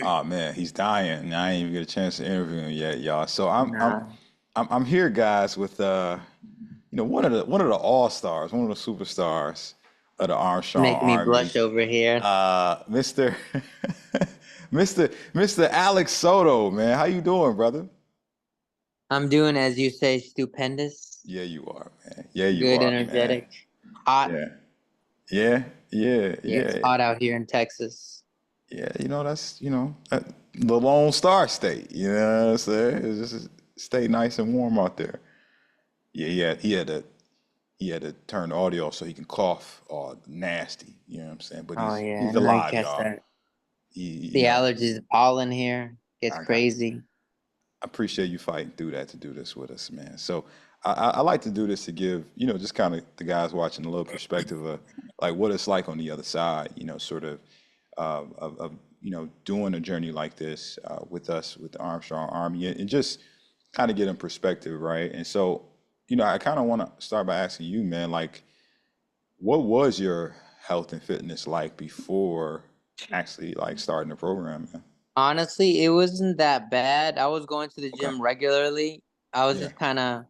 Oh man, he's dying. I ain't even get a chance to interview him yet, y'all. So I'm I'm Nah, I'm I'm here, guys, with one of the all stars, one of the superstars of the Armstrong making me Army, blush over here. Mr. Mr. Alex Soto, man. How you doing, brother? I'm doing, as you say, stupendous, Yeah, you are, man. Yeah, you good, are, man. energetic, hot. Yeah, yeah, yeah, It's yeah, hot out here in Texas. yeah. That's the Lone Star State. You know what I'm saying? It's just stay nice and warm out there. Yeah, he had to turn the audio off so he can cough all nasty. You know what I'm saying? But Oh he's yeah, he's and I alive, guess y'all. that He, the allergies, the pollen here gets I got. crazy. I appreciate you fighting through that to do this with us, man. So I like to do this to give just kind of the guys watching a little perspective of like what it's like on the other side. Sort of doing a journey like this with us with the Armstrong Army and just kind of get in perspective, right? And so I kind of want to start by asking you, man, like what was your health and fitness like before actually like starting the program, man? Honestly, it wasn't that bad. I was going to the Okay. gym regularly. I was Yeah. just kind of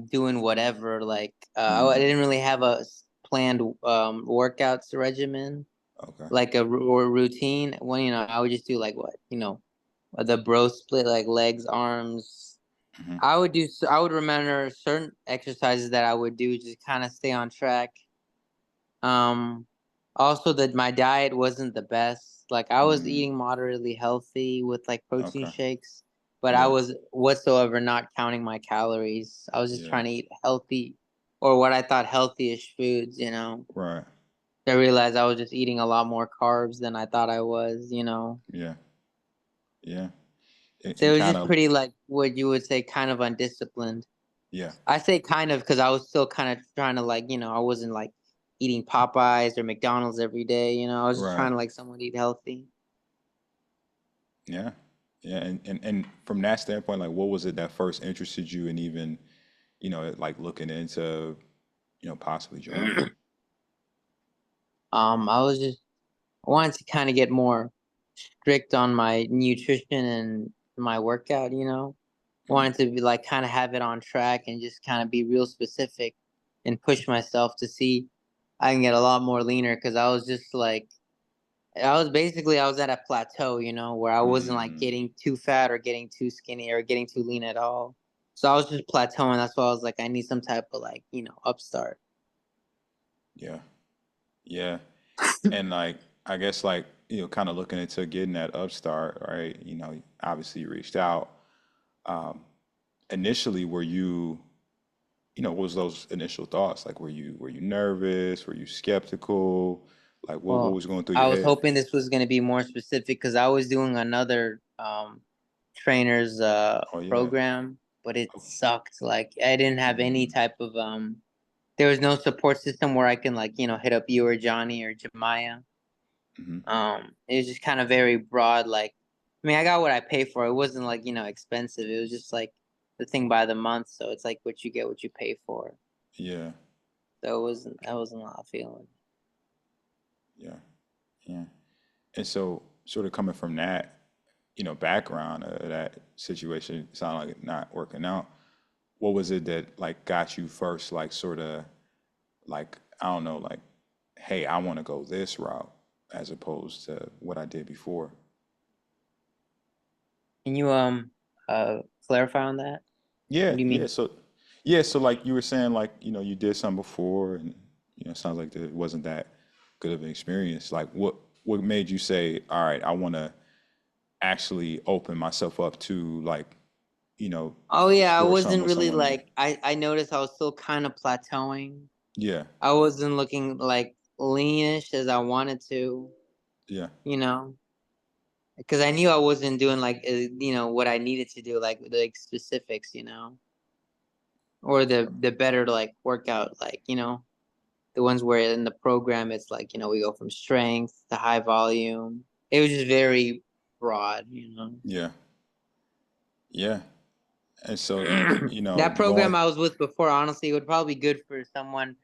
doing whatever. Like I Mm, didn't really have a planned workouts regimen, okay. like a or routine. When I would just do like what the bro split, like legs, arms. Hmm. I would remember certain exercises that I would do just kind of stay on track. Um, Also that my diet wasn't the best. Like I was Mm, eating moderately healthy with like protein okay. shakes, but I Yeah. was whatsoever not counting my calories. I was just Yeah. trying to eat healthy or what I thought healthy-ish foods. Right. I realized I was just eating a lot more carbs than I thought I was. Yeah. Yeah. And, So it and was kind just of, pretty like what you would say kind of undisciplined. yeah. I say kind of because I was still kind of trying to I wasn't like eating Popeyes or McDonald's every day. I was just Right. trying to like somewhat eat healthy. Yeah. Yeah. And from that standpoint, like, what was it that first interested you in even, like looking into, possibly joining? I was just I wanted to kind of get more strict on my nutrition and my workout. Hmm. Wanted to be like kind of have it on track and just kind of be real specific and push myself to see I can get a lot more leaner because I was just like I was at a plateau, where I wasn't like Mm, getting too fat or getting too skinny or getting too lean at all. So I was just plateauing. That's why I was like, I need some type of upstart. yeah. Yeah. And like, I guess like, kind of looking into getting that upstart, right? Obviously you reached out. Um, Initially, were you, what was those initial thoughts? Like, were you nervous? Were you skeptical? Like, what Well, was going through I your was head? hoping this was going to be more specific because I was doing another trainer's Oh yeah. program, but it sucked. Like I didn't have any Mm, type of there was no support system where I can hit up you or Johnny or Jemiah. mm-hmm. It was just kind of very broad. Like, I mean, I got what I pay for. It wasn't like expensive. It was just like the thing by the month. So it's like what you get, what you pay for. Yeah. So I wasn't a lot of feeling. Yeah. Yeah. And so, sort of coming from that, background that situation, sound like it not working out. What was it that like got you first, like sort of like I don't know, like, hey, I want to go this route as opposed to what I did before. Can you clarify on that? Yeah, What do you yeah. mean? So like you were saying, like you did something before, and it sounds like it wasn't that good of an experience. Like, what made you say, all right, I want to actually open myself up to like Oh yeah, I explore something wasn't with really someone new. like I noticed I was still kind of plateauing. Yeah, I wasn't looking like leanish as I wanted to, yeah, you know, because I knew I wasn't doing like what I needed to do, like specifics, or the better like workout, like the ones where in the program it's like we go from strength to high volume. It was just very broad. yeah, yeah. And so That going. program I was with before, honestly, it would probably be good for someone.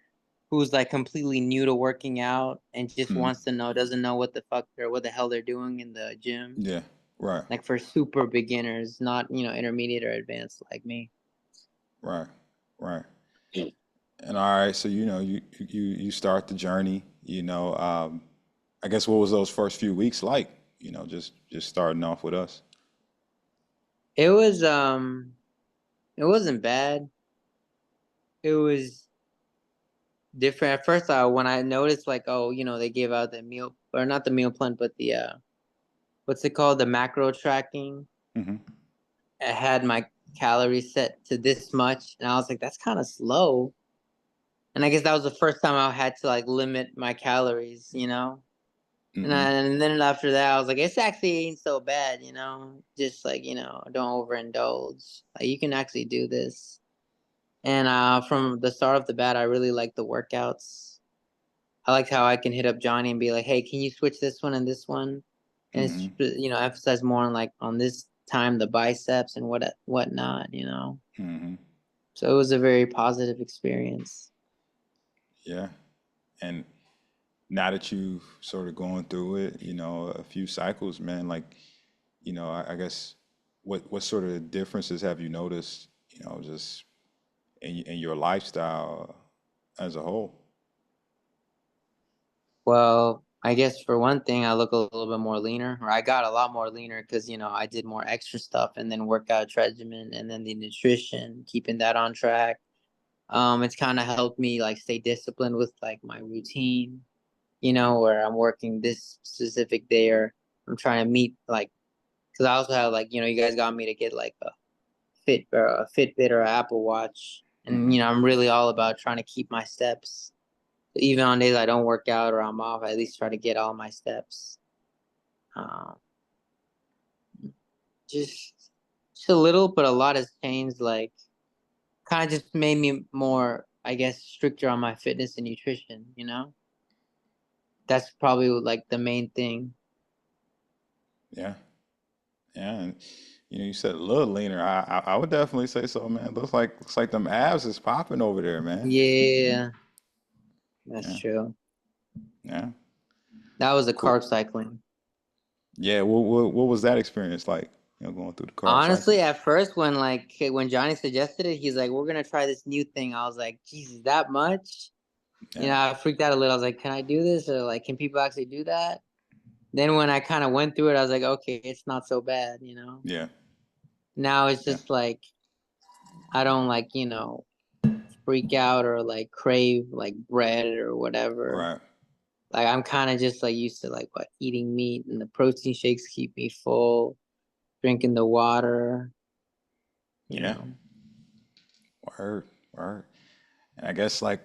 who's like completely new to working out and just Mm. wants to know, doesn't know what the fuck or what the hell they're doing in the gym. Yeah. Right. Like for super beginners, not, intermediate or advanced like me. Right. Right. And all right, so you start the journey. I guess what was those first few weeks like? Just starting off with us. It was it wasn't bad. It was different. At first, when I noticed like, oh, they gave out the meal, or not the meal plan, but the what's it called? The macro tracking. Hmm. I had my calories set to this much, and I was like, that's kind of slow. And I guess that was the first time I had to like limit my calories. Hmm. And then after that, I was like, it's actually ain't so bad. Just like, don't overindulge. Like you can actually do this. And from the start of the bat, I really liked the workouts. I liked how I can hit up Johnny and be like, hey, can you switch this one and this one? And it's, Hmm. emphasize more on like on this time the biceps and whatnot. Hmm. So it was a very positive experience. Yeah. And now that you've sort of gone through it, a few cycles, man, like, I guess what sort of differences have you noticed, just in your lifestyle as a whole? Well, I guess for one thing, I look a little bit more leaner, or I got a lot more leaner because, I did more extra stuff and then workout regimen and then the nutrition, keeping that on track. It's kind of helped me like stay disciplined with like my routine, where I'm working this specific day or I'm trying to meet like, because I also have like, you guys got me to get like a Fitbit or an Apple Watch. And, Hmm. I'm really all about trying to keep my steps. Even on days I don't work out or I'm off, I at least try to get all my steps. Um, just, just a little, but a lot has changed. Like, kind of just made me more, I guess, stricter on my fitness and nutrition. That's probably like the main thing. Yeah. Yeah. And, you said a little leaner. I would definitely say so, man. Looks like them abs is popping over there, man. Yeah, that's Yeah. true. Yeah. That was a Cool. carb cycling. Yeah. What was that experience like? Going through the carb cycle. Honestly, at first, when Johnny suggested it, he's like, "We're gonna try this new thing." I was like, "Jesus, that much?" Yeah. I freaked out a little. I was like, "Can I do this?" Or like, "Can people actually do that?" Then when I kind of went through it, I was like, "Okay, it's not so bad." Yeah. Now it's Yeah. just like I don't like freak out or like crave like bread or whatever. Right. Like I'm kind of just like used to like what eating meat and the protein shakes keep me full, drinking the water, you Yeah. know. Word. Word. And I guess like,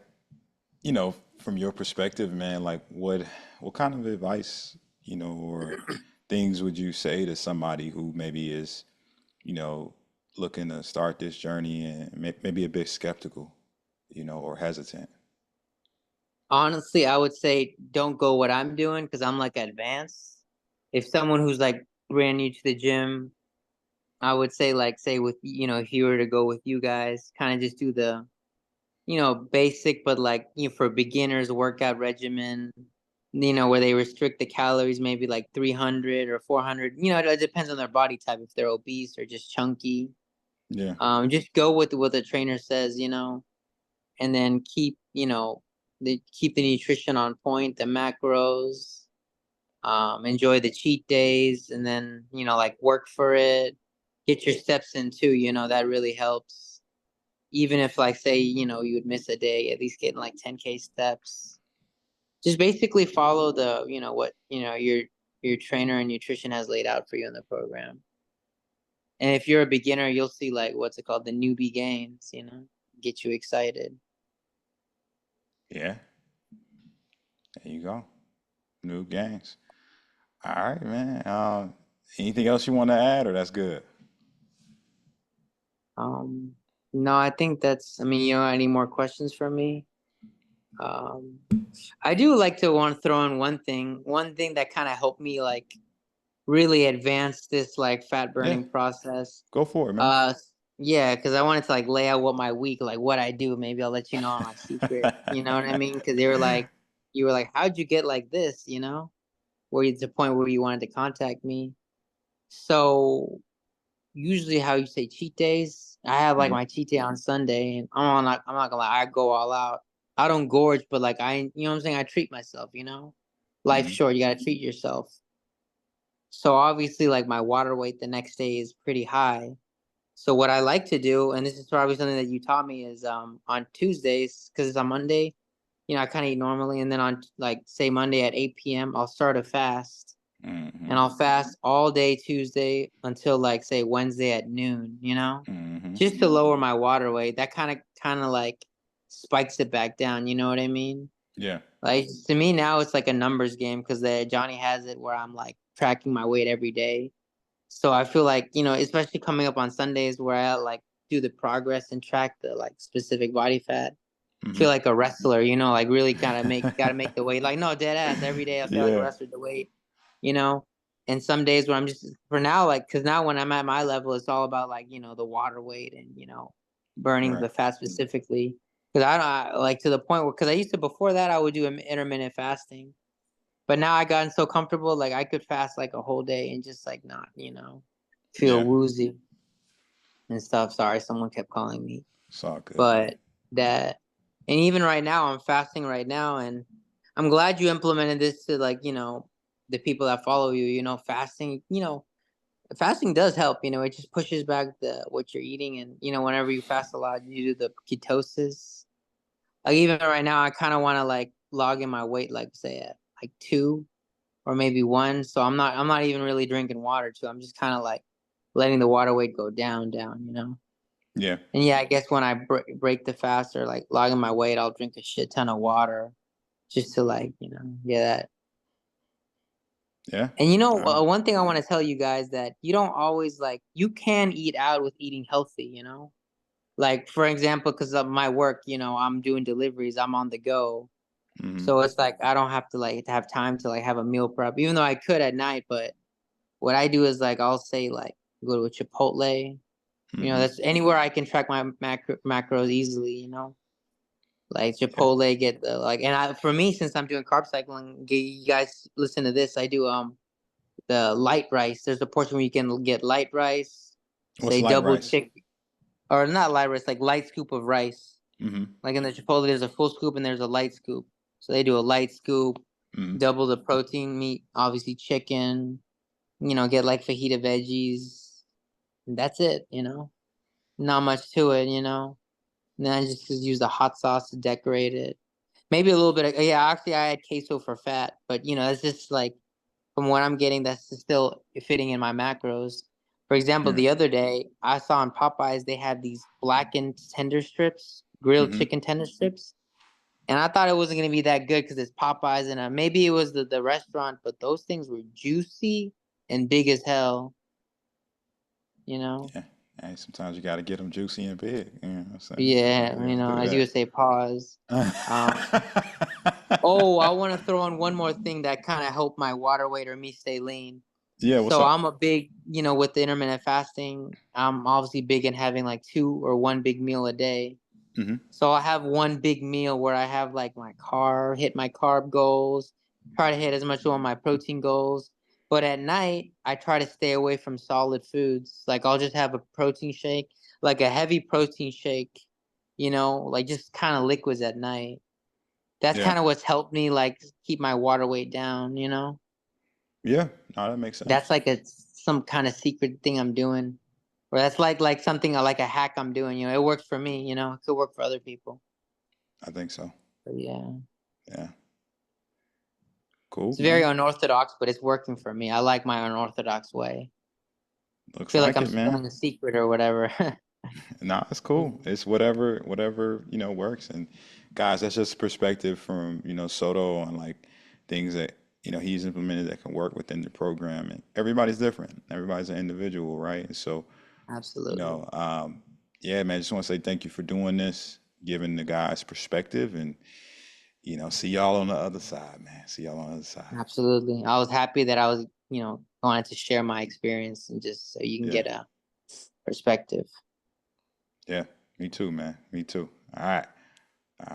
from your perspective, man, like what kind of advice, or things would you say to somebody who maybe is, you know, looking to start this journey and maybe a bit skeptical, or hesitant? Honestly, I would say don't go what I'm doing because I'm like advanced. If someone who's like brand new to the gym, I would say like say with if you were to go with you guys, kind of just do the basic, but like, for beginners workout regimen, where they restrict the calories, maybe like 300 or 400, it depends on their body type, if they're obese or just chunky. Yeah. Just go with what the trainer says, and then keep the nutrition on point, the macros, enjoy the cheat days, and then, like work for it, get your steps in too, that really helps even if like say you would miss a day, at least getting like 10K steps. Just basically follow the what your trainer and nutrition has laid out for you in the program. And if you're a beginner, you'll see like what's it called, the newbie gains, get you excited. Yeah. There you go. New games. All right, man. Anything else you want to add, or that's good? um no, I think that's, I mean, any more questions for me? um I do like to want to throw in one thing that kind of helped me like really advance this like fat Yeah. burning process. Go for it, man. Uh, Yeah, because I wanted to like lay out what my week, like what I do. Maybe I'll let you know on my secret. You know what I mean? Because they were like, you were like, how'd you get like this? You know, where it's the point where you wanted to contact me. So usually, how you say cheat days, I have like Mhm, my cheat day on Sunday, and I'm not gonna lie, I go all out. I don't gorge, but like you know what I'm saying? I treat myself. You know, life's mhm, short. You gotta treat yourself. So obviously, like my water weight the next day is pretty high. So what I like to do, and this is probably something that you taught me, is on Tuesdays, because it's on Monday, you know, I kind of eat normally, and then on like say Monday at 8 p.m. I'll start a fast, and mhm, I'll fast all day Tuesday until like say Wednesday at noon, you know, mhm. just to lower my water weight. That kind of like spikes it back down, you know what I mean? Yeah. Like to me now it's like a numbers game because the Johnny has it where I'm like tracking my weight every day. So I feel like, you know, especially coming up on Sundays where I like do the progress and track the like specific body fat. Mhm. Feel like a wrestler, you know, like really kind of gotta make the weight. Like no dead ass every day I feel like a Yeah. wrestler the weight, you know. And some days where I'm just for now, like because now when I'm at my level, it's all about like, you know, the water weight and you know, burning Right. the fat specifically. Because like to the point where because I used to before that I would do intermittent fasting. But now I gotten so comfortable, like I could fast like a whole day and just like not, you know, feel Yeah. woozy and stuff. Sorry, someone kept calling me. It's all good, man. But that, and even right now, I'm fasting right now, and I'm glad you implemented this to like, you know, the people that follow you. You know, fasting. You know, fasting does help. You know, it just pushes back the what you're eating, and you know, whenever you fast a lot, you do the ketosis. Like even right now, I kind of want to like log in my weight, like say at like 2 or maybe 1. So I'm not even really drinking water too. I'm just kind of like letting the water weight go down, you know. Yeah. And yeah, I guess when I break the fast or like logging my weight, I'll drink a shit ton of water just to like, you know, yeah that. Yeah. And you know, Uh, one thing I want to tell you guys that you don't always like you can eat out with eating healthy, you know. Like for example, because of my work, you know, I'm doing deliveries, I'm on the go. mhm, So it's like I don't have to like have time to like have a meal prep, even though I could at night, but what I do is like I'll say like go to a Chipotle. You know, mhm. that's anywhere I can track my macros easily. You know, like Yeah. Chipotle get the like, and for me since I'm doing carb cycling, you guys listen to this. I do the light rice. There's a portion where you can get light rice, What's say light double rice? chick or not light rice, like light scoop of rice. Mhm, Like in the Chipotle, there's a full scoop and there's a light scoop. So they do a light scoop, mhm. double the protein meat, obviously chicken. You know, get like fajita veggies. That's it, you know. Not much to it, you know. And then I just use the hot sauce to decorate it. Maybe a little bit of yeah, actually I add queso for fat, but you know, it's just like from what I'm getting, that's still fitting in my macros. For example, Yeah. the other day I saw in Popeyes they had these blackened tender strips, grilled Mhm. chicken tender strips. And I thought it wasn't gonna be that good because it's Popeyes and maybe it was the restaurant, but those things were juicy and big as hell, you know. Yeah. Hey, sometimes you got to get them juicy and big. You know what I'm saying? Yeah, You you got to know, do as you that. would say, pause. Um, oh, I want to throw in one more thing that kind of helped my water weight or me stay lean. Yeah. What's So up? I'm a big, you know, with the intermittent fasting, I'm obviously big in having like 2 or 1 big meal a day. Mhm. So I have one big meal where I have like hit my carb goals, try to hit as much on my protein goals. But at night, I try to stay away from solid foods. Like I'll just have a protein shake, like a heavy protein shake, you know, like just kind of liquids at night. That's Yeah. kind of what's helped me like keep my water weight down, you know? Yeah. No, that makes That's sense. like some kind of secret thing I'm doing. Or that's like something like a hack I'm doing, you know. It works for me, you know. It could work for other people. I think so. But yeah. Yeah. Cool, It's very man. unorthodox, but it's working for me. I like my unorthodox way. Looks Feel like like I'm it, man. spilling a secret or whatever. Nah, it's cool. It's whatever, works. And guys, that's just perspective from, Soto on like things that, he's implemented that can work within the program. And everybody's different. Everybody's an individual, right? And so, you Absolutely. know, um, yeah, man, I just want to say thank you for doing this, giving the guys perspective and, see y'all on the other side, man. See y'all on the other side. Absolutely. I was happy that I was, wanted to share my experience and just so you can Yeah. get a perspective. Yeah, me too, man. Me too. All right. All right.